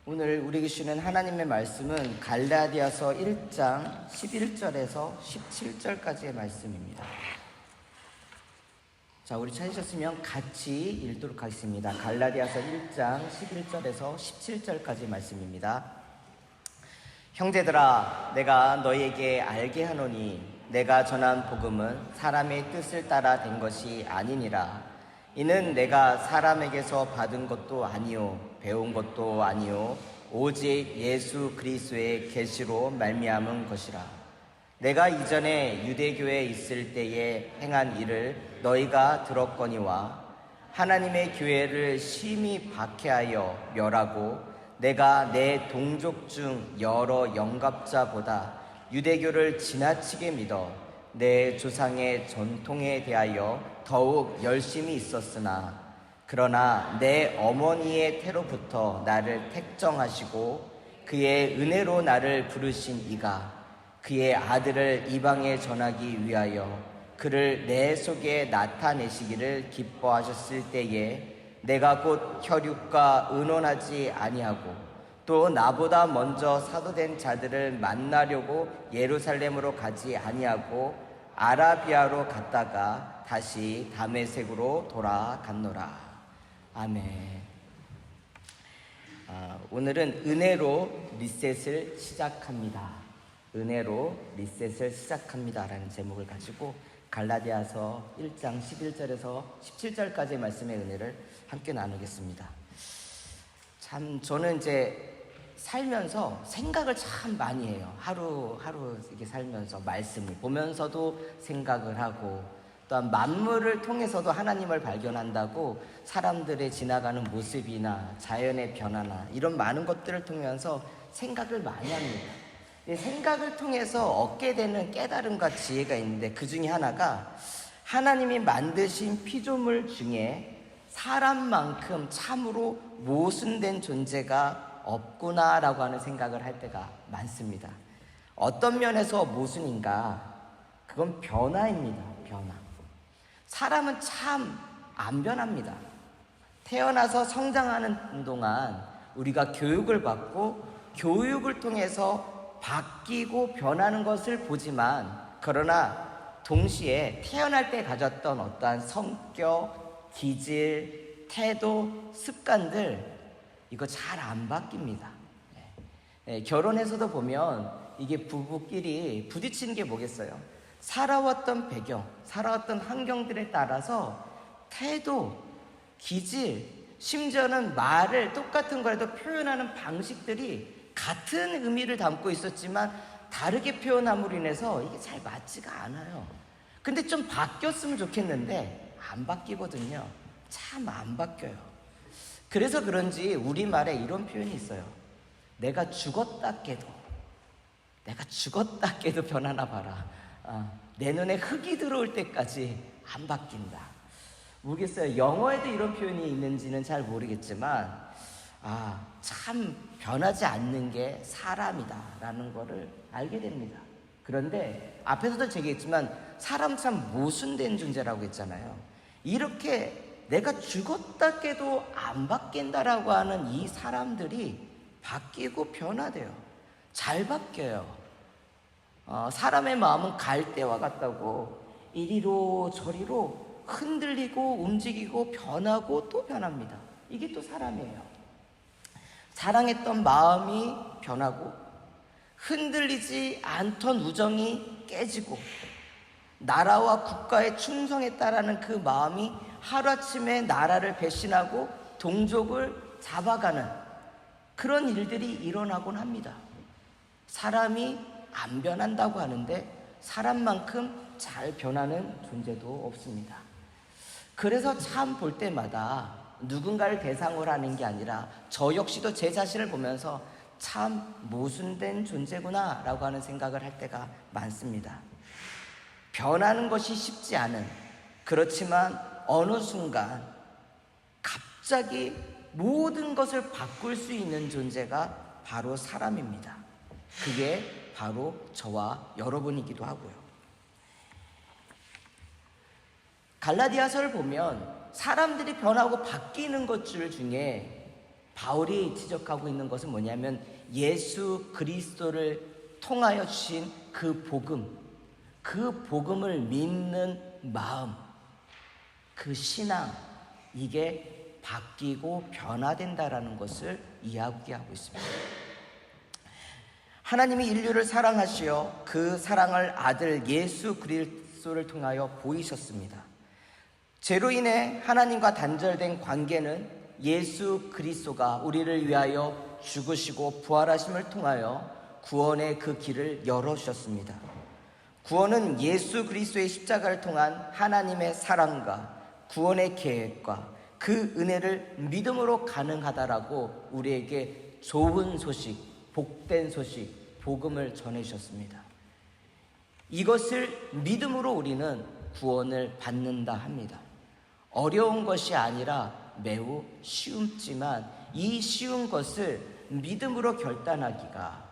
오늘 우리에게 주시는 하나님의 말씀은 갈라디아서 1장 11절에서 17절까지의 말씀입니다. 자, 우리 찾으셨으면 같이 읽도록 하겠습니다. 갈라디아서 1장 11절에서 17절까지 말씀입니다. 형제들아, 내가 너희에게 알게 하노니 내가 전한 복음은 사람의 뜻을 따라 된 것이 아니니라. 이는 내가 사람에게서 받은 것도 아니요 배운 것도 아니요 오직 예수 그리스도의 계시로 말미암은 것이라. 내가 이전에 유대교에 있을 때에 행한 일을 너희가 들었거니와 하나님의 교회를 심히 박해하여 멸하고 내가 내 동족 중 여러 영갑자보다 유대교를 지나치게 믿어 내 조상의 전통에 대하여 더욱 열심히 있었으나 그러나 내 어머니의 태로부터 나를 택정하시고 그의 은혜로 나를 부르신 이가 그의 아들을 이방에 전하기 위하여 그를 내 속에 나타내시기를 기뻐하셨을 때에 내가 곧 혈육과 의논하지 아니하고 또 나보다 먼저 사도된 자들을 만나려고 예루살렘으로 가지 아니하고 아라비아로 갔다가 다시 다메섹으로 돌아갔노라. 아멘. 오늘은 은혜로 리셋을 시작합니다. 은혜로 리셋을 시작합니다 라는 제목을 가지고 갈라디아서 1장 11절에서 17절까지의 말씀의 은혜를 함께 나누겠습니다. 참 저는 이제 살면서 생각을 참 많이 해요. 하루하루 이렇게 살면서 말씀을 보면서도 생각을 하고 또한 만물을 통해서도 하나님을 발견한다고 사람들의 지나가는 모습이나 자연의 변화나 이런 많은 것들을 통해서 생각을 많이 합니다. 생각을 통해서 얻게 되는 깨달음과 지혜가 있는데 그 중에 하나가 하나님이 만드신 피조물 중에 사람만큼 참으로 모순된 존재가 없구나라고 하는 생각을 할 때가 많습니다. 어떤 면에서 모순인가? 그건 변화입니다. 변화. 사람은 참 안 변합니다. 태어나서 성장하는 동안 우리가 교육을 받고 교육을 통해서 바뀌고 변하는 것을 보지만 그러나 동시에 태어날 때 가졌던 어떠한 성격, 기질, 태도, 습관들 이거 잘 안 바뀝니다. 결혼해서도 보면 이게 부부끼리 부딪히는 게 뭐겠어요? 살아왔던 배경, 살아왔던 환경들에 따라서 태도, 기질, 심지어는 말을 똑같은 거라도 표현하는 방식들이 같은 의미를 담고 있었지만 다르게 표현함으로 인해서 이게 잘 맞지가 않아요. 근데 좀 바뀌었으면 좋겠는데 안 바뀌거든요. 참 안 바뀌어요. 그래서 그런지 우리말에 이런 표현이 있어요. 내가 죽었다 깨도 변하나 봐라. 내 눈에 흙이 들어올 때까지 안 바뀐다. 모르겠어요. 영어에도 이런 표현이 있는지는 잘 모르겠지만 참 변하지 않는 게 사람이다라는 거를 알게 됩니다. 그런데 앞에서도 제기했지만 사람 참 모순된 존재라고 했잖아요. 이렇게 내가 죽었다 깨도 안 바뀐다라고 하는 이 사람들이 바뀌고 변화돼요. 잘 바뀌어요. 사람의 마음은 갈대와 같다고 이리로 저리로 흔들리고 움직이고 변하고 또 변합니다. 이게 또 사람이에요. 사랑했던 마음이 변하고 흔들리지 않던 우정이 깨지고 나라와 국가에 충성했다라는 그 마음이 하루아침에 나라를 배신하고 동족을 잡아가는 그런 일들이 일어나곤 합니다. 사람이 안 변한다고 하는데 사람만큼 잘 변하는 존재도 없습니다. 그래서 참 볼 때마다 누군가를 대상으로 하는 게 아니라 저 역시도 제 자신을 보면서 참 모순된 존재구나 라고 하는 생각을 할 때가 많습니다. 변하는 것이 쉽지 않은, 그렇지만 어느 순간 갑자기 모든 것을 바꿀 수 있는 존재가 바로 사람입니다. 그게 바로 저와 여러분이기도 하고요. 갈라디아서를 보면 사람들이 변하고 바뀌는 것들 중에 바울이 지적하고 있는 것은 뭐냐면 예수 그리스도를 통하여 주신 그 복음을 믿는 마음, 그 신앙, 이게 바뀌고 변화된다라는 것을 이야기하고 있습니다. 하나님이 인류를 사랑하시어 그 사랑을 아들 예수 그리스도를 통하여 보이셨습니다. 죄로 인해 하나님과 단절된 관계는 예수 그리스도가 우리를 위하여 죽으시고 부활하심을 통하여 구원의 그 길을 열어주셨습니다. 구원은 예수 그리스도의 십자가를 통한 하나님의 사랑과 구원의 계획과 그 은혜를 믿음으로 가능하다라고 우리에게 좋은 소식, 복된 소식, 복음을 전해주셨습니다. 이것을 믿음으로 우리는 구원을 받는다 합니다. 어려운 것이 아니라 매우 쉬움지만 이 쉬운 것을 믿음으로 결단하기가,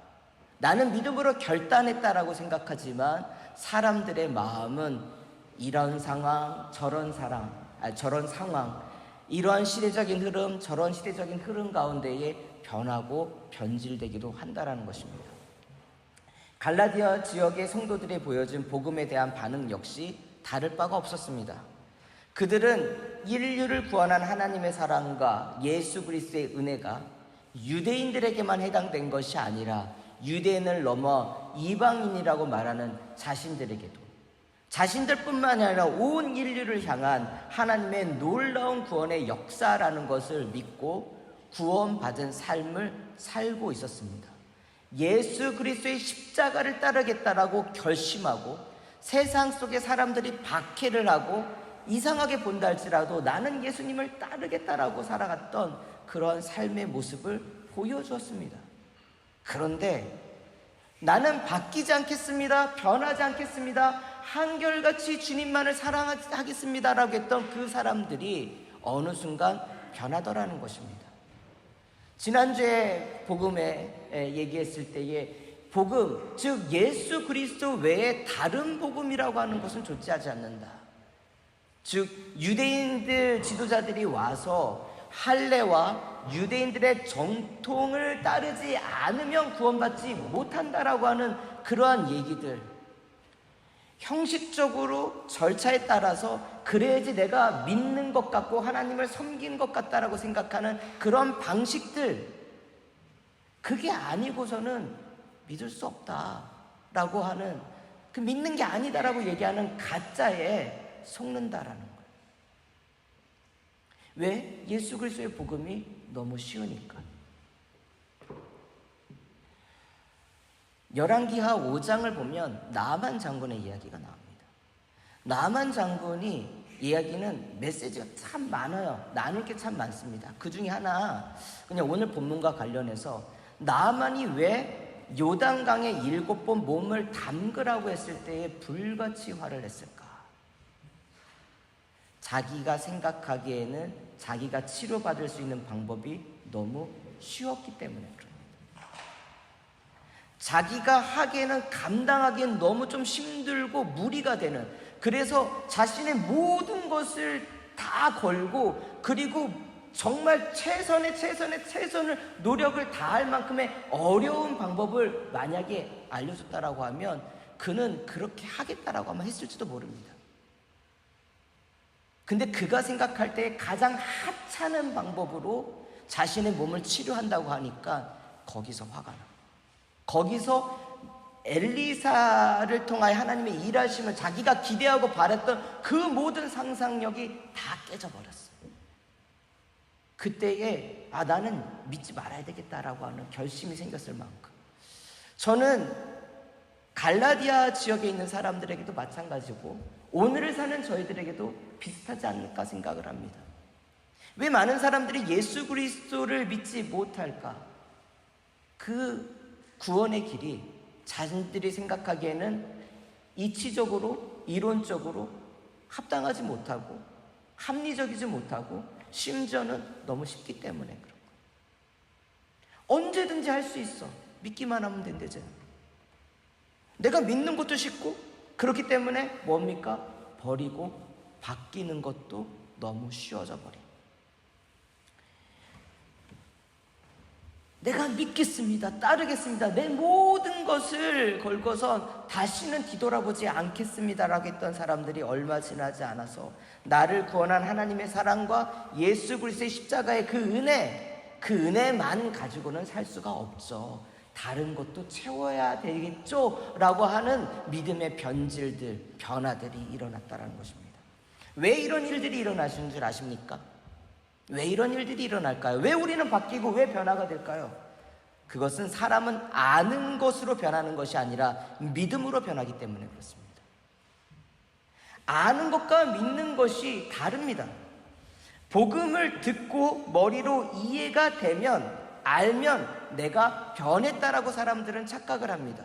나는 믿음으로 결단했다라고 생각하지만 사람들의 마음은 이런 상황, 저런 상황, 이러한 시대적인 흐름, 저런 시대적인 흐름 가운데에 변하고 변질되기도 한다라는 것입니다. 갈라디아 지역의 성도들이 보여준 복음에 대한 반응 역시 다를 바가 없었습니다. 그들은 인류를 구원한 하나님의 사랑과 예수 그리스도의 은혜가 유대인들에게만 해당된 것이 아니라 유대인을 넘어 이방인이라고 말하는 자신들에게도, 자신들뿐만 아니라 온 인류를 향한 하나님의 놀라운 구원의 역사라는 것을 믿고 구원받은 삶을 살고 있었습니다. 예수 그리스도의 십자가를 따르겠다라고 결심하고 세상 속에 사람들이 박해를 하고 이상하게 본다 할지라도 나는 예수님을 따르겠다라고 살아갔던 그런 삶의 모습을 보여주었습니다. 그런데 나는 바뀌지 않겠습니다, 변하지 않겠습니다, 한결같이 주님만을 사랑하겠습니다라고 했던 그 사람들이 어느 순간 변하더라는 것입니다. 지난주에 복음에 얘기했을 때에 복음, 즉 예수 그리스도 외에 다른 복음이라고 하는 것은 존재하지 않는다. 즉 유대인들 지도자들이 와서 할례와 유대인들의 정통을 따르지 않으면 구원받지 못한다라고 하는 그러한 얘기들, 형식적으로 절차에 따라서 그래야지 내가 믿는 것 같고 하나님을 섬기는 것 같다라고 생각하는 그런 방식들, 그게 아니고서는 믿을 수 없다라고 하는, 그 믿는 게 아니다라고 얘기하는 가짜에 속는다라는 거예요. 왜? 예수 그리스도의 복음이 너무 쉬우니까. 열왕기하 5장을 보면 나만 장군의 이야기가 나옵니다. 나만 장군이 이야기는 메시지가 참 많아요. 나눌 게 참 많습니다. 그 중에 하나, 그냥 오늘 본문과 관련해서 나만이 왜 요단강에 7번 몸을 담그라고 했을 때에 불같이 화를 냈을까? 자기가 생각하기에는 자기가 치료받을 수 있는 방법이 너무 쉬웠기 때문에 그럽니다. 자기가 하기에는, 감당하기에는 너무 좀 힘들고 무리가 되는, 그래서 자신의 모든 것을 다 걸고, 그리고 정말 최선을 노력을 다할 만큼의 어려운 방법을 만약에 알려줬다라고 하면 그는 그렇게 하겠다라고 아마 했을지도 모릅니다. 근데 그가 생각할 때 가장 하찮은 방법으로 자신의 몸을 치료한다고 하니까 거기서 화가 나. 거기서 엘리사를 통하여 하나님의 일하심을 자기가 기대하고 바랬던 그 모든 상상력이 다 깨져버렸어요. 그때에 나는 믿지 말아야 되겠다라고 하는 결심이 생겼을 만큼, 저는 갈라디아 지역에 있는 사람들에게도 마찬가지고 오늘을 사는 저희들에게도 비슷하지 않을까 생각을 합니다. 왜 많은 사람들이 예수 그리스도를 믿지 못할까? 그 구원의 길이 자신들이 생각하기에는 이치적으로, 이론적으로 합당하지 못하고 합리적이지 못하고 심지어는 너무 쉽기 때문에 그런 거예요. 언제든지 할 수 있어. 믿기만 하면 된대잖아요. 내가 믿는 것도 쉽고, 그렇기 때문에 뭡니까? 버리고 바뀌는 것도 너무 쉬워져 버려. 내가 믿겠습니다. 따르겠습니다. 내 모든 것을 걸고선 다시는 뒤돌아보지 않겠습니다라고 했던 사람들이 얼마 지나지 않아서 나를 구원한 하나님의 사랑과 예수 그리스도의 십자가의 그 은혜만 가지고는 살 수가 없죠. 다른 것도 채워야 되겠죠? 라고 하는 믿음의 변화들이 일어났다는 것입니다. 왜 이런 일들이 일어나신 줄 아십니까? 왜 이런 일들이 일어날까요? 왜 우리는 바뀌고 왜 변화가 될까요? 그것은 사람은 아는 것으로 변하는 것이 아니라 믿음으로 변하기 때문에 그렇습니다. 아는 것과 믿는 것이 다릅니다. 복음을 듣고 머리로 이해가 되면, 알면 내가 변했다라고 사람들은 착각을 합니다.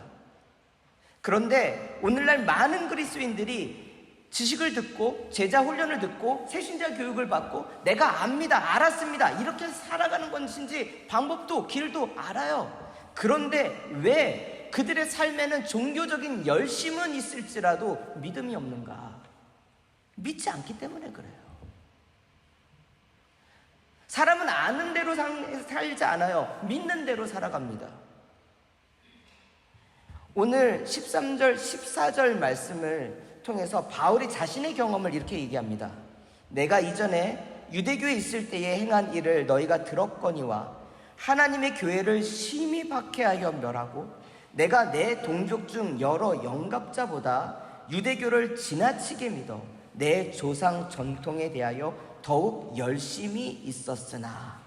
그런데 오늘날 많은 그리스도인들이 지식을 듣고 제자 훈련을 듣고 새신자 교육을 받고 내가 압니다, 알았습니다, 이렇게 살아가는 것인지 방법도 길도 알아요. 그런데 왜 그들의 삶에는 종교적인 열심은 있을지라도 믿음이 없는가? 믿지 않기 때문에 그래요. 사람은 아는 대로 살지 않아요. 믿는 대로 살아갑니다. 오늘 13절, 14절 말씀을 통해서 바울이 자신의 경험을 이렇게 얘기합니다. 내가 이전에 유대교에 있을 때에 행한 일을 너희가 들었거니와 하나님의 교회를 심히 박해하여 멸하고 내가 내 동족 중 여러 영갑자보다 유대교를 지나치게 믿어 내 조상 전통에 대하여 더욱 열심히 있었으나.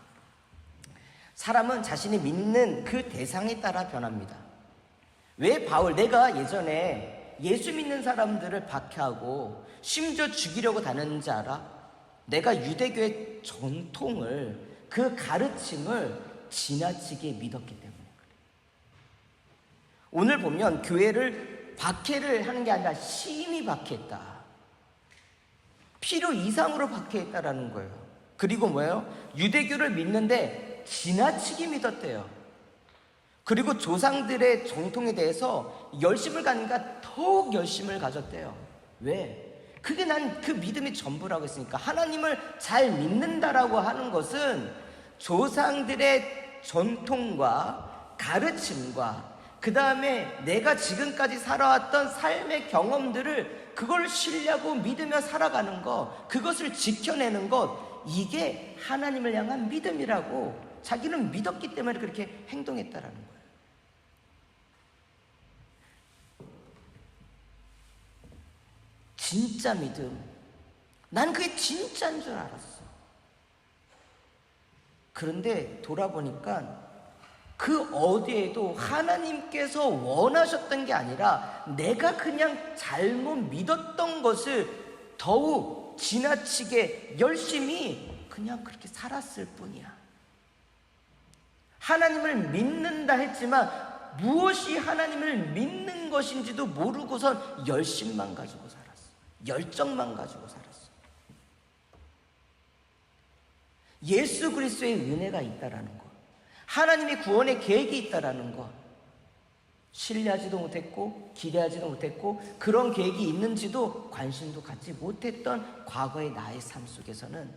사람은 자신이 믿는 그 대상에 따라 변합니다. 왜 내가 예전에 예수 믿는 사람들을 박해하고 심지어 죽이려고 다녔는지 알아? 내가 유대교의 전통을, 그 가르침을 지나치게 믿었기 때문에 그래. 오늘 보면 교회를 박해를 하는 게 아니라 심히 박해했다. 필요 이상으로 박해했다라는 거예요. 그리고 뭐예요? 유대교를 믿는데 지나치게 믿었대요. 그리고 조상들의 정통에 대해서 열심을 가니까 더욱 열심을 가졌대요. 왜? 그게 난 그 믿음이 전부라고 했으니까. 하나님을 잘 믿는다라고 하는 것은 조상들의 전통과 가르침과 그 다음에 내가 지금까지 살아왔던 삶의 경험들을 그걸 신뢰하고 믿으며 살아가는 것, 그것을 지켜내는 것, 이게 하나님을 향한 믿음이라고 자기는 믿었기 때문에 그렇게 행동했다라는 거예요. 진짜 믿음. 난 그게 진짜인 줄 알았어. 그런데 돌아보니까 그 어디에도 하나님께서 원하셨던 게 아니라 내가 그냥 잘못 믿었던 것을 더욱 지나치게 열심히 그냥 그렇게 살았을 뿐이야. 하나님을 믿는다 했지만 무엇이 하나님을 믿는 것인지도 모르고선 열심만 가지고 살았어. 열정만 가지고 살았어. 예수 그리스도의 은혜가 있다라는 것, 하나님의 구원의 계획이 있다라는 것, 신뢰하지도 못했고 기대하지도 못했고 그런 계획이 있는지도 관심도 갖지 못했던 과거의 나의 삶 속에서는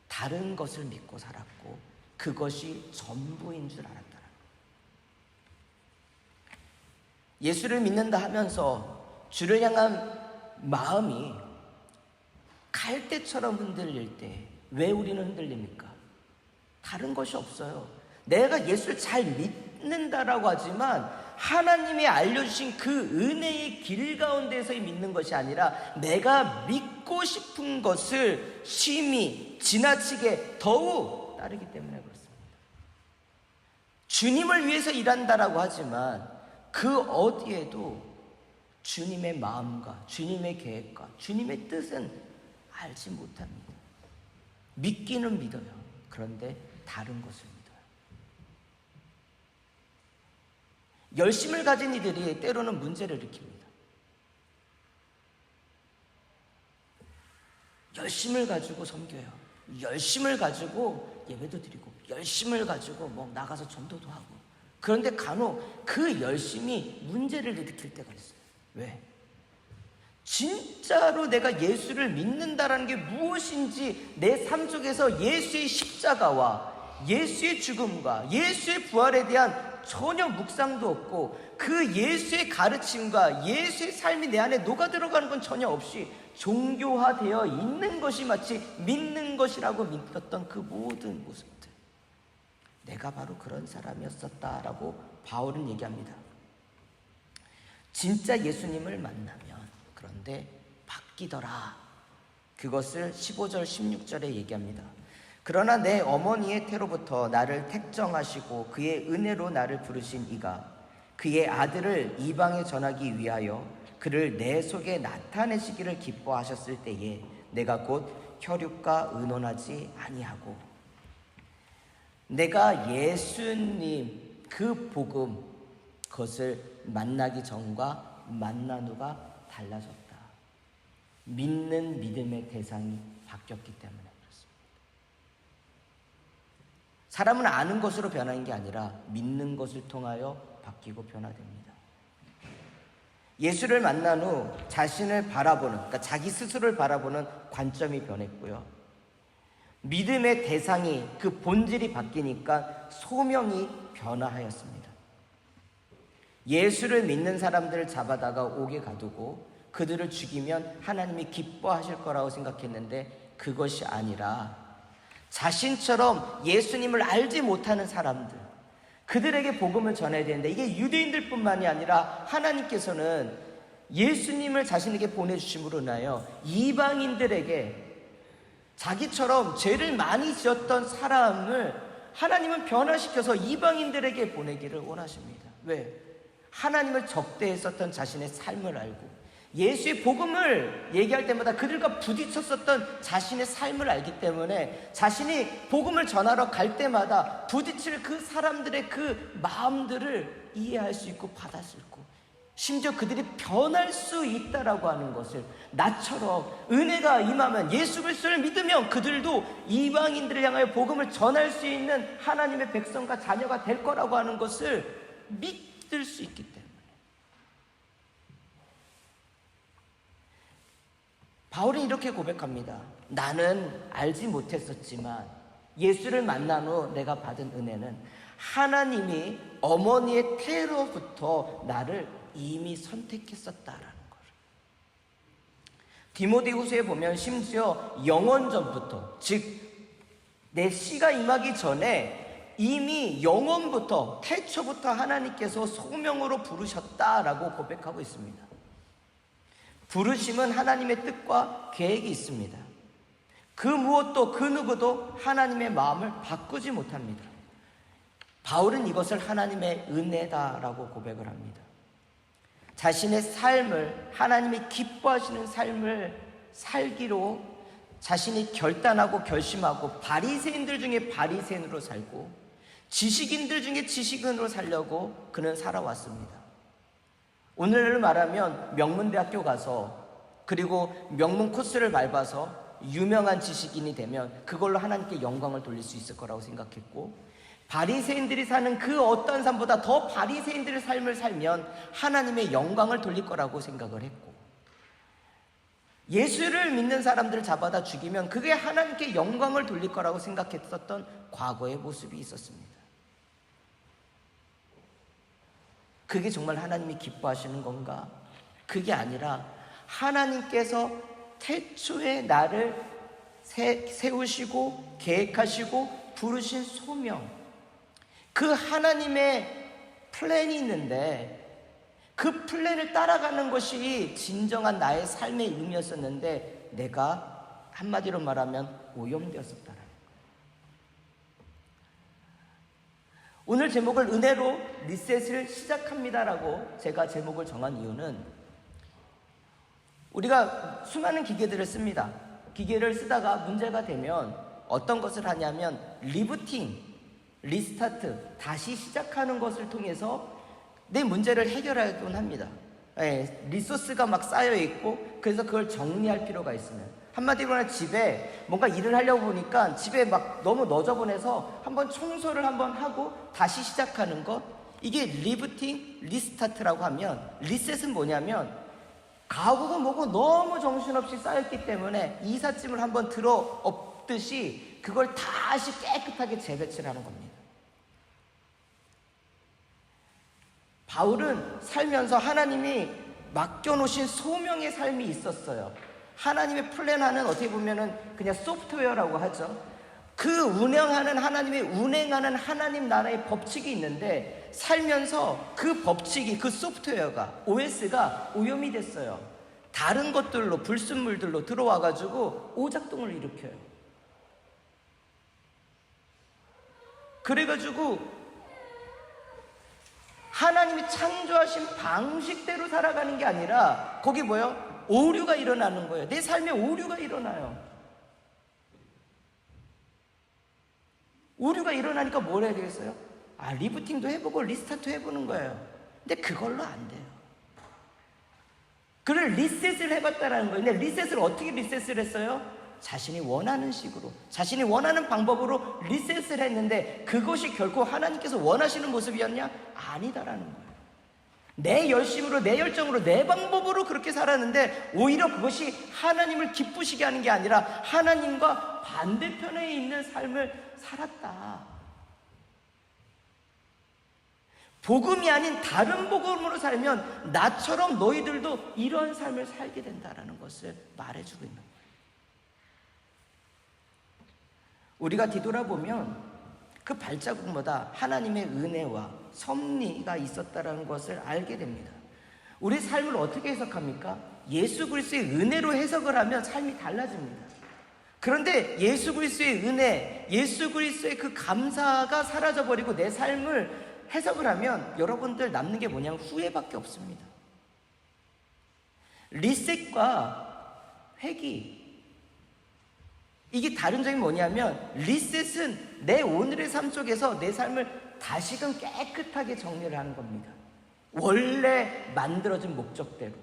다른 것을 믿고 살았고 그것이 전부인 줄 알았다는 것. 예수를 믿는다 하면서 주를 향한 마음이 갈대처럼 흔들릴 때 왜 우리는 흔들립니까? 다른 것이 없어요. 내가 예수를 잘 믿는다라고 하지만 하나님이 알려주신 그 은혜의 길 가운데서의 믿는 것이 아니라 내가 믿고 싶은 것을 심히 지나치게 더욱 따르기 때문에 그렇습니다. 주님을 위해서 일한다라고 하지만 그 어디에도 주님의 마음과 주님의 계획과 주님의 뜻은 알지 못합니다. 믿기는 믿어요. 그런데 다른 것을 믿어요. 열심을 가진 이들이 때로는 문제를 일으킵니다. 열심을 가지고 섬겨요. 열심을 가지고 예배도 드리고 열심을 가지고 나가서 전도도 하고. 그런데 간혹 그 열심이 문제를 일으킬 때가 있어요. 왜? 진짜로 내가 예수를 믿는다라는 게 무엇인지 내 삶 속에서 예수의 십자가와 예수의 죽음과 예수의 부활에 대한 전혀 묵상도 없고 그 예수의 가르침과 예수의 삶이 내 안에 녹아 들어가는 건 전혀 없이 종교화되어 있는 것이 마치 믿는 것이라고 믿었던 그 모든 모습들, 내가 바로 그런 사람이었었다라고 바울은 얘기합니다. 진짜 예수님을 만나면 그런데 바뀌더라. 그것을 15절 16절에 얘기합니다. 그러나 내 어머니의 태로부터 나를 택정하시고 그의 은혜로 나를 부르신 이가 그의 아들을 이방에 전하기 위하여 그를 내 속에 나타내시기를 기뻐하셨을 때에 내가 곧 혈육과 의논하지 아니하고, 내가 예수님 그 복음 그것을 만나기 전과 만난 후가 달라졌다. 믿는 믿음의 대상이 바뀌었기 때문에 그렇습니다. 사람은 아는 것으로 변하는 게 아니라 믿는 것을 통하여 바뀌고 변화됩니다. 예수를 만난 후 자신을 바라보는, 그러니까 자기 스스로를 바라보는 관점이 변했고요. 믿음의 대상이, 그 본질이 바뀌니까 소명이 변화하였습니다. 예수를 믿는 사람들을 잡아다가 옥에 가두고 그들을 죽이면 하나님이 기뻐하실 거라고 생각했는데 그것이 아니라 자신처럼 예수님을 알지 못하는 사람들, 그들에게 복음을 전해야 되는데, 이게 유대인들 뿐만이 아니라 하나님께서는 예수님을 자신에게 보내주심으로 인하여 이방인들에게 자기처럼 죄를 많이 지었던 사람을 하나님은 변화시켜서 이방인들에게 보내기를 원하십니다. 왜? 하나님을 적대했었던 자신의 삶을 알고 예수의 복음을 얘기할 때마다 그들과 부딪혔었던 자신의 삶을 알기 때문에 자신이 복음을 전하러 갈 때마다 부딪힐 그 사람들의 그 마음들을 이해할 수 있고 받아들 수 있고, 심지어 그들이 변할 수 있다라고 하는 것을, 나처럼 은혜가 임하면 예수 그리스도를 믿으면 그들도 이방인들을 향하여 복음을 전할 수 있는 하나님의 백성과 자녀가 될 거라고 하는 것을 믿을 수 있기 때문에. 바울은 이렇게 고백합니다. 나는 알지 못했었지만 예수를 만난 후 내가 받은 은혜는 하나님이 어머니의 태로부터 나를 이미 선택했었다라는 걸. 디모데후서에 보면 심지어 영원전부터, 즉 내 씨가 임하기 전에 이미 영원부터, 태초부터 하나님께서 소명으로 부르셨다라고 고백하고 있습니다. 부르심은 하나님의 뜻과 계획이 있습니다. 그 무엇도 그 누구도 하나님의 마음을 바꾸지 못합니다. 바울은 이것을 하나님의 은혜다라고 고백을 합니다. 자신의 삶을, 하나님이 기뻐하시는 삶을 살기로 자신이 결단하고 결심하고, 바리새인들 중에 바리새인으로 살고 지식인들 중에 지식인으로 살려고 그는 살아왔습니다. 오늘을 말하면 명문대학교 가서 그리고 명문 코스를 밟아서 유명한 지식인이 되면 그걸로 하나님께 영광을 돌릴 수 있을 거라고 생각했고, 바리새인들이 사는 그 어떤 삶보다 더 바리새인들의 삶을 살면 하나님의 영광을 돌릴 거라고 생각을 했고, 예수를 믿는 사람들을 잡아다 죽이면 그게 하나님께 영광을 돌릴 거라고 생각했었던 과거의 모습이 있었습니다. 그게 정말 하나님이 기뻐하시는 건가? 그게 아니라 하나님께서 태초에 나를 세우시고 계획하시고 부르신 소명, 그 하나님의 플랜이 있는데 그 플랜을 따라가는 것이 진정한 나의 삶의 의미였었는데 내가 한마디로 말하면 오염되었었다라는 거예요. 오늘 제목을 은혜로 리셋을 시작합니다라고 제가 제목을 정한 이유는, 우리가 수많은 기계들을 씁니다. 기계를 쓰다가 문제가 되면 어떤 것을 하냐면 리부팅, 리스타트, 다시 시작하는 것을 통해서 내 문제를 해결하곤 합니다. 리소스가 막 쌓여 있고 그래서 그걸 정리할 필요가 있으면, 한마디로 하면 집에 뭔가 일을 하려고 보니까 집에 막 너무 너저분해서 한번 청소를 한번 하고 다시 시작하는 것, 이게 리부팅, 리스타트라고 하면, 리셋은 뭐냐면 가구가 뭐고 너무 정신없이 쌓였기 때문에 이삿짐을 한번 덮듯이 그걸 다시 깨끗하게 재배치를 하는 겁니다. 바울은 살면서 하나님이 맡겨놓으신 소명의 삶이 있었어요. 하나님의 플랜하는 어떻게 보면은 그냥 소프트웨어라고 하죠. 그 운행하는 하나님 나라의 법칙이 있는데 살면서 그 법칙이, 그 소프트웨어가, OS가 오염이 됐어요. 다른 것들로, 불순물들로 들어와가지고 오작동을 일으켜요. 그래가지고 하나님이 창조하신 방식대로 살아가는 게 아니라 거기 뭐예요? 오류가 일어나는 거예요. 내 삶에 오류가 일어나요. 오류가 일어나니까 뭘 해야 되겠어요? 리부팅도 해보고 리스타트 해보는 거예요. 근데 그걸로 안 돼요. 그걸 리셋을 해봤다라는 거예요. 근데 리셋을 어떻게 리셋을 했어요? 자신이 원하는 식으로, 자신이 원하는 방법으로 리셋을 했는데 그것이 결코 하나님께서 원하시는 모습이었냐? 아니다라는 거예요. 내 열심으로, 내 열정으로, 내 방법으로 그렇게 살았는데 오히려 그것이 하나님을 기쁘시게 하는 게 아니라 하나님과 반대편에 있는 삶을 살았다. 복음이 아닌 다른 복음으로 살면 나처럼 너희들도 이런 삶을 살게 된다라는 것을 말해주고 있는 거예요. 우리가 뒤돌아보면 그 발자국마다 하나님의 은혜와 섭리가 있었다는 것을 알게 됩니다. 우리 삶을 어떻게 해석합니까? 예수 그리스도의 은혜로 해석을 하면 삶이 달라집니다. 그런데 예수 그리스도의 은혜, 예수 그리스도의 그 감사가 사라져버리고 내 삶을 해석을 하면 여러분들 남는 게 뭐냐면 후회밖에 없습니다. 리셋과 회귀, 이게 다른 점이 뭐냐면 리셋은 내 오늘의 삶 속에서 내 삶을 다시금 깨끗하게 정리를 하는 겁니다. 원래 만들어진 목적대로.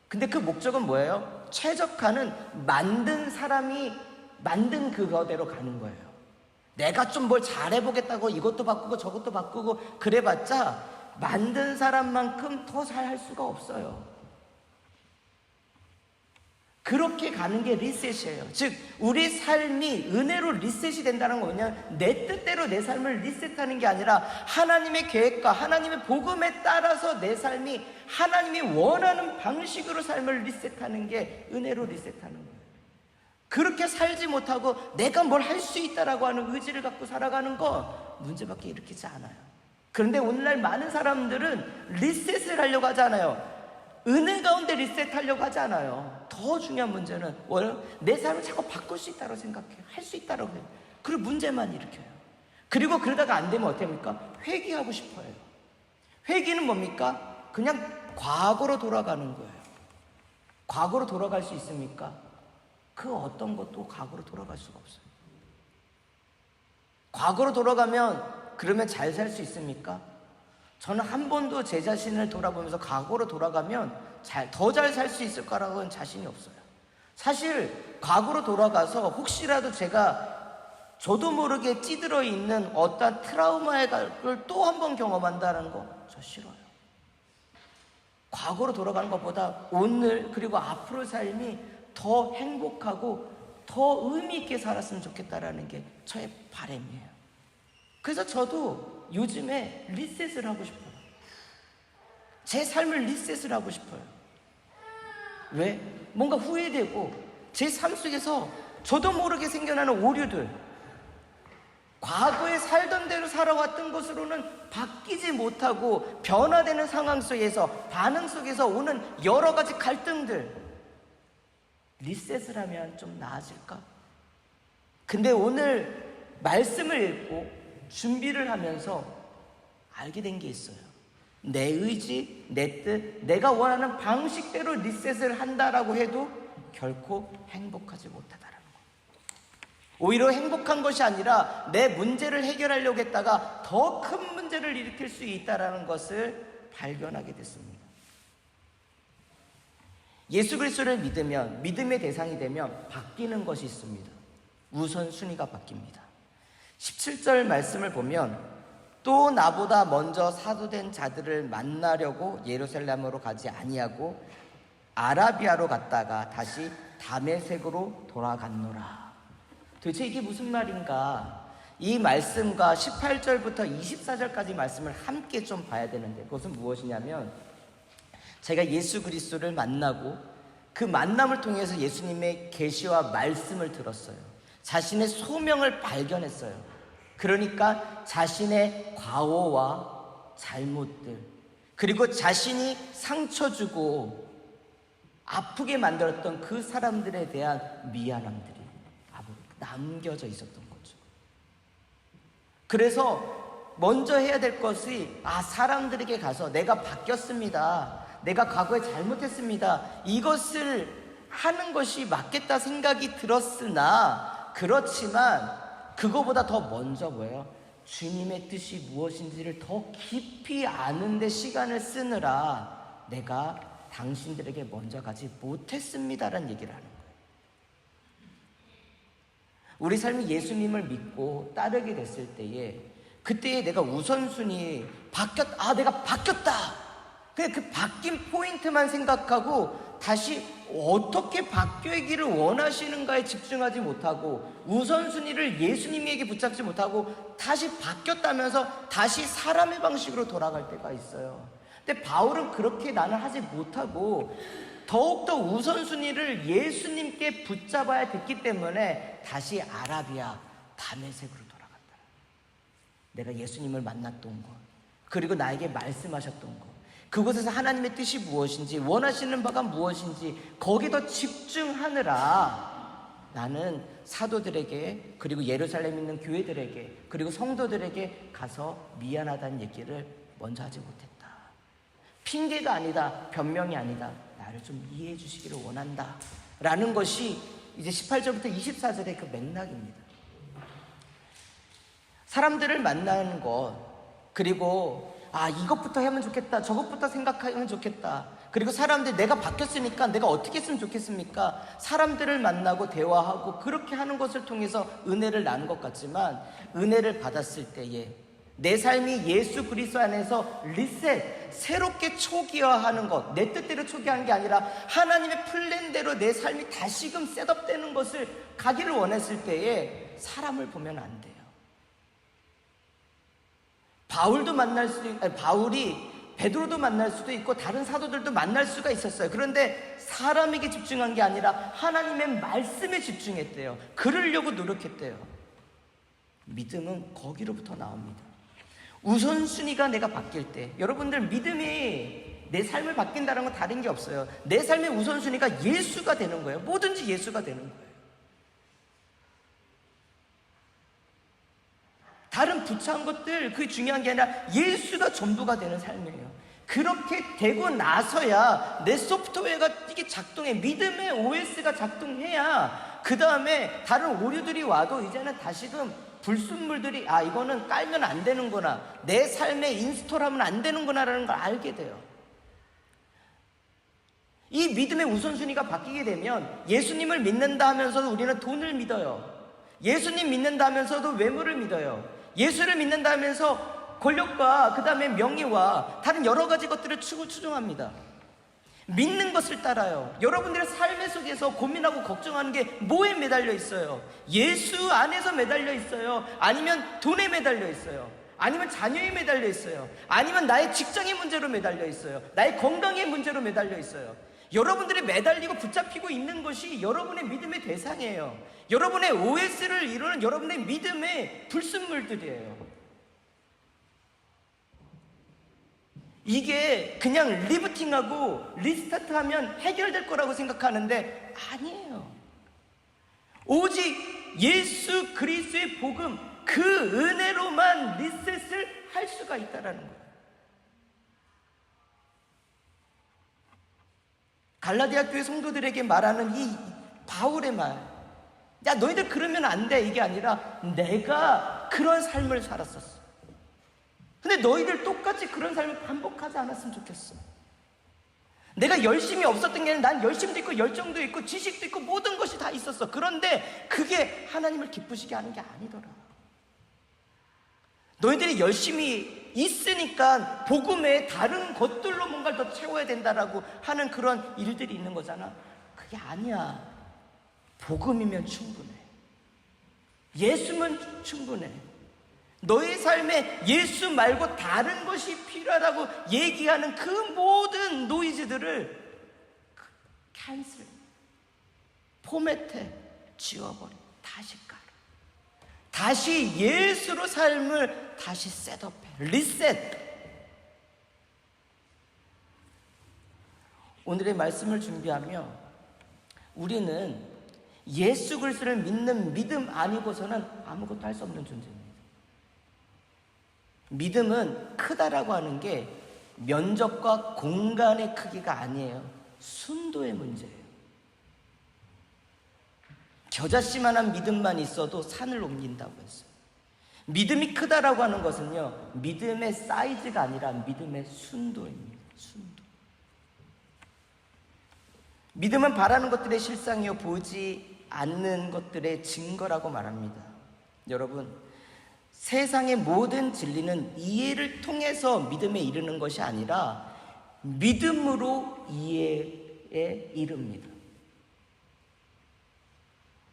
근데 그 목적은 뭐예요? 최적화는 만든 사람이 만든 그거대로 가는 거예요. 내가 좀 뭘 잘해보겠다고 이것도 바꾸고 저것도 바꾸고 그래봤자 만든 사람만큼 더 잘할 수가 없어요. 그렇게 가는 게 리셋이에요. 즉 우리 삶이 은혜로 리셋이 된다는 건 뭐냐면 내 뜻대로 내 삶을 리셋하는 게 아니라 하나님의 계획과 하나님의 복음에 따라서 내 삶이 하나님이 원하는 방식으로 삶을 리셋하는 게 은혜로 리셋하는 거예요. 그렇게 살지 못하고 내가 뭘 할 수 있다라고 하는 의지를 갖고 살아가는 거 문제밖에 일으키지 않아요. 그런데 오늘날 많은 사람들은 리셋을 하려고 하잖아요. 은혜 가운데 리셋하려고 하지 않아요. 더 중요한 문제는 내 삶을 자꾸 바꿀 수 있다고 생각해요. 할 수 있다고 해요. 그리고 문제만 일으켜요. 그리고 그러다가 안 되면 어떻게 합니까? 회귀하고 싶어요. 회귀는 뭡니까? 그냥 과거로 돌아가는 거예요. 과거로 돌아갈 수 있습니까? 그 어떤 것도 과거로 돌아갈 수가 없어요. 과거로 돌아가면 그러면 잘 살 수 있습니까? 저는 한 번도 제 자신을 돌아보면서 과거로 돌아가면 더 잘 살 수 있을 거라고는 자신이 없어요. 사실 과거로 돌아가서 혹시라도 저도 모르게 찌들어 있는 어떤 트라우마를 또 한 번 경험한다는 거 저 싫어요. 과거로 돌아가는 것보다 오늘 그리고 앞으로의 삶이 더 행복하고 더 의미 있게 살았으면 좋겠다라는 게 저의 바람이에요. 그래서 저도 요즘에 리셋을 하고 싶어요. 제 삶을 리셋을 하고 싶어요. 왜? 뭔가 후회되고 제 삶 속에서 저도 모르게 생겨나는 오류들, 과거에 살던 대로 살아왔던 것으로는 바뀌지 못하고 변화되는 상황 속에서, 반응 속에서 오는 여러 가지 갈등들, 리셋을 하면 좀 나아질까? 근데 오늘 말씀을 읽고 준비를 하면서 알게 된 게 있어요. 내 의지, 내 뜻, 내가 원하는 방식대로 리셋을 한다라고 해도 결코 행복하지 못하다라는 거. 오히려 행복한 것이 아니라 내 문제를 해결하려고 했다가 더 큰 문제를 일으킬 수 있다라는 것을 발견하게 됐습니다. 예수 그리스도를 믿으면, 믿음의 대상이 되면 바뀌는 것이 있습니다. 우선순위가 바뀝니다. 17절 말씀을 보면 또 나보다 먼저 사도된 자들을 만나려고 예루살렘으로 가지 아니하고 아라비아로 갔다가 다시 다메섹으로 돌아갔노라. 도대체 이게 무슨 말인가? 이 말씀과 18절부터 24절까지 말씀을 함께 좀 봐야 되는데, 그것은 무엇이냐면, 제가 예수 그리스도를 만나고 그 만남을 통해서 예수님의 계시와 말씀을 들었어요. 자신의 소명을 발견했어요. 그러니까 자신의 과오와 잘못들, 그리고 자신이 상처 주고 아프게 만들었던 그 사람들에 대한 미안함들이 남겨져 있었던 거죠. 그래서 먼저 해야 될 것이, 사람들에게 가서 내가 바뀌었습니다, 내가 과거에 잘못했습니다, 이것을 하는 것이 맞겠다 생각이 들었으나, 그렇지만 그거보다 더 먼저 뭐예요? 주님의 뜻이 무엇인지를 더 깊이 아는 데 시간을 쓰느라 내가 당신들에게 먼저 가지 못했습니다라는 얘기를 하는 거예요. 우리 삶이 예수님을 믿고 따르게 됐을 때에, 그때에 내가 우선순위 내가 바뀌었다, 그냥 그 바뀐 포인트만 생각하고 다시 어떻게 바뀌기를 원하시는가에 집중하지 못하고, 우선순위를 예수님에게 붙잡지 못하고 다시 바뀌었다면서 다시 사람의 방식으로 돌아갈 때가 있어요. 근데 바울은 그렇게 나는 하지 못하고 더욱더 우선순위를 예수님께 붙잡아야 됐기 때문에 다시 아라비아 다메섹으로 돌아갔다. 내가 예수님을 만났던 것, 그리고 나에게 말씀하셨던 것, 그곳에서 하나님의 뜻이 무엇인지, 원하시는 바가 무엇인지 거기 더 집중하느라 나는 사도들에게, 그리고 예루살렘에 있는 교회들에게, 그리고 성도들에게 가서 미안하다는 얘기를 먼저 하지 못했다. 핑계가 아니다, 변명이 아니다, 나를 좀 이해해 주시기를 원한다 라는 것이 이제 18절부터 24절의 그 맥락입니다. 사람들을 만나는 것, 그리고 이것부터 하면 좋겠다, 저것부터 생각하면 좋겠다, 그리고 사람들, 내가 바뀌었으니까 내가 어떻게 했으면 좋겠습니까? 사람들을 만나고 대화하고 그렇게 하는 것을 통해서 은혜를 나눈 것 같지만, 은혜를 받았을 때에 내 삶이 예수 그리스도 안에서 리셋, 새롭게 초기화하는 것, 내 뜻대로 초기화하는 게 아니라 하나님의 플랜대로 내 삶이 다시금 셋업되는 것을 가기를 원했을 때에 사람을 보면 안 돼요. 바울이 베드로도 만날 수도 있고 다른 사도들도 만날 수가 있었어요. 그런데 사람에게 집중한 게 아니라 하나님의 말씀에 집중했대요. 그러려고 노력했대요. 믿음은 거기로부터 나옵니다. 우선순위가 내가 바뀔 때, 여러분들, 믿음이 내 삶을 바뀐다는 건 다른 게 없어요. 내 삶의 우선순위가 예수가 되는 거예요. 뭐든지 예수가 되는 거예요. 다른 부차한 것들, 그게 중요한 게 아니라 예수가 전부가 되는 삶이에요. 그렇게 되고 나서야 내 소프트웨어가 이게 작동해, 믿음의 OS가 작동해야 그 다음에 다른 오류들이 와도 이제는 다시금 불순물들이 이거는 깔면 안 되는구나, 내 삶에 인스톨하면 안 되는구나 라는 걸 알게 돼요. 이 믿음의 우선순위가 바뀌게 되면 예수님을 믿는다 하면서도 우리는 돈을 믿어요. 예수님 믿는다 하면서도 외모를 믿어요. 예수를 믿는다 하면서 권력과 그 다음에 명예와 다른 여러 가지 것들을 추종합니다. 믿는 것을 따라요. 여러분들의 삶의 속에서 고민하고 걱정하는 게 뭐에 매달려 있어요? 예수 안에서 매달려 있어요? 아니면 돈에 매달려 있어요? 아니면 자녀에 매달려 있어요? 아니면 나의 직장의 문제로 매달려 있어요? 나의 건강의 문제로 매달려 있어요? 여러분들이 매달리고 붙잡히고 있는 것이 여러분의 믿음의 대상이에요. 여러분의 OS를 이루는 여러분의 믿음의 불순물들이에요. 이게 그냥 리부팅하고 리스타트하면 해결될 거라고 생각하는데 아니에요. 오직 예수 그리스도의 복음, 그 은혜로만 리셋을 할 수가 있다는 거예요. 갈라디아 교회 성도들에게 말하는 이 바울의 말, 너희들 그러면 안 돼, 이게 아니라 내가 그런 삶을 살았었어. 근데 너희들 똑같이 그런 삶을 반복하지 않았으면 좋겠어. 내가 열심이 없었던 게 아니라 난 열심도 있고 열정도 있고 지식도 있고 모든 것이 다 있었어. 그런데 그게 하나님을 기쁘시게 하는 게 아니더라. 너희들이 열심히 있으니까 복음의 다른 것들로 뭔가를 더 채워야 된다라고 하는 그런 일들이 있는 거잖아. 그게 아니야. 복음이면 충분해. 예수면 충분해. 너의 삶에 예수 말고 다른 것이 필요하다고 얘기하는 그 모든 노이즈들을 캔슬, 포맷해, 지워버려. 다시 깔아. 다시 예수로 삶을 다시 셋업해. 리셋. 오늘의 말씀을 준비하며 우리는 예수 그리스도를 믿는 믿음 아니고서는 아무것도 할 수 없는 존재입니다. 믿음은 크다라고 하는 게 면적과 공간의 크기가 아니에요. 순도의 문제예요. 겨자씨만한 믿음만 있어도 산을 옮긴다고 했어요. 믿음이 크다라고 하는 것은요, 믿음의 사이즈가 아니라 믿음의 순도입니다. 순도. 믿음은 바라는 것들의 실상이요 보지 않는 것들의 증거라고 말합니다. 여러분, 세상의 모든 진리는 이해를 통해서 믿음에 이르는 것이 아니라 믿음으로 이해에 이릅니다.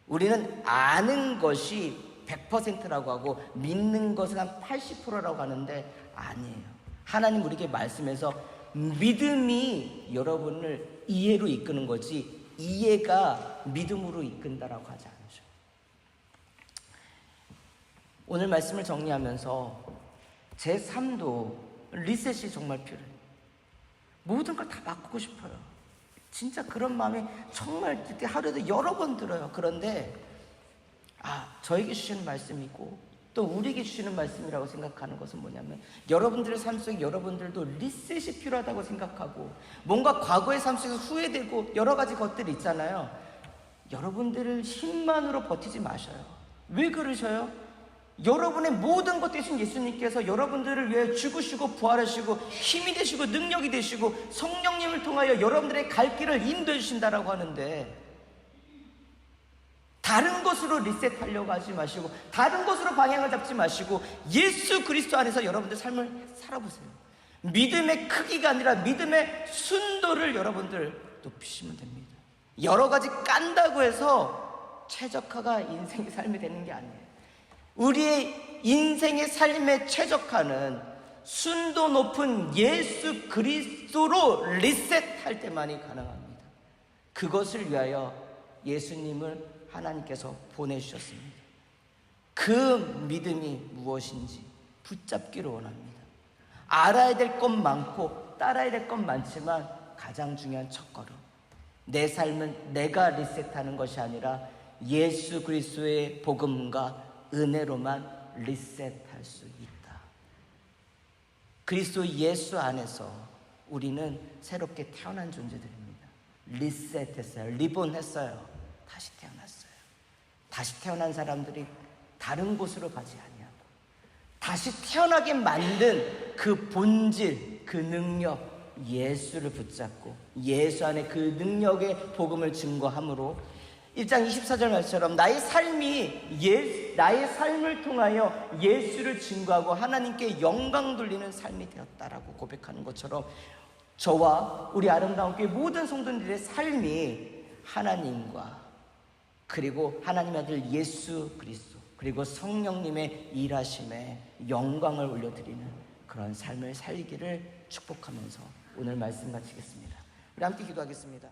우리는 아는 것이 100%라고 하고 믿는 것은 한 80%라고 하는데 아니에요. 하나님 우리에게 말씀해서 믿음이 여러분을 이해로 이끄는 거지 이해가 믿음으로 이끈다라고 하지 않으셔. 오늘 말씀을 정리하면서 제 삶도 리셋이 정말 필요해요. 모든 걸 다 바꾸고 싶어요. 진짜 그런 마음이 정말 하루에도 여러 번 들어요. 그런데 저에게 주시는 말씀이고 또 우리에게 주시는 말씀이라고 생각하는 것은 뭐냐면 여러분들의 삶 속에 여러분들도 리셋이 필요하다고 생각하고 뭔가 과거의 삶 속에서 후회되고 여러 가지 것들이 있잖아요. 여러분들을 힘만으로 버티지 마셔요. 왜 그러셔요? 여러분의 모든 것 대신 예수님께서 여러분들을 위해 죽으시고 부활하시고 힘이 되시고 능력이 되시고 성령님을 통하여 여러분들의 갈 길을 인도해 주신다라고 하는데 다른 것으로 리셋하려고 하지 마시고 다른 것으로 방향을 잡지 마시고 예수 그리스도 안에서 여러분들 삶을 살아보세요. 믿음의 크기가 아니라 믿음의 순도를 여러분들 높이시면 됩니다. 여러 가지 깐다고 해서 최적화가 인생의 삶이 되는 게 아니에요. 우리의 인생의 삶의 최적화는 순도 높은 예수 그리스도로 리셋할 때만이 가능합니다. 그것을 위하여 예수님을 하나님께서 보내주셨습니다. 그 믿음이 무엇인지 붙잡기를 원합니다. 알아야 될 것 많고 따라야 될 것 많지만 가장 중요한 첫걸음, 내 삶은 내가 리셋하는 것이 아니라 예수 그리스도의 복음과 은혜로만 리셋할 수 있다. 그리스도 예수 안에서 우리는 새롭게 태어난 존재들입니다. 리셋했어요. 리본했어요. 다시 태어났어요. 다시 태어난 사람들이 다른 곳으로 가지 아니하고 다시 태어나게 만든 그 본질, 그 능력, 예수를 붙잡고 예수 안에 그 능력의 복음을 증거함으로 1장 24절 말처럼 나의 삶을 통하여 예수를 증거하고 하나님께 영광 돌리는 삶이 되었다라고 고백하는 것처럼 저와 우리 아름다운 교회 모든 성도들의 삶이 하나님과 그리고 하나님의 아들 예수 그리스도 그리고 성령님의 일하심에 영광을 올려드리는 그런 삶을 살기를 축복하면서 오늘 말씀 마치겠습니다. 우리 함께 기도하겠습니다.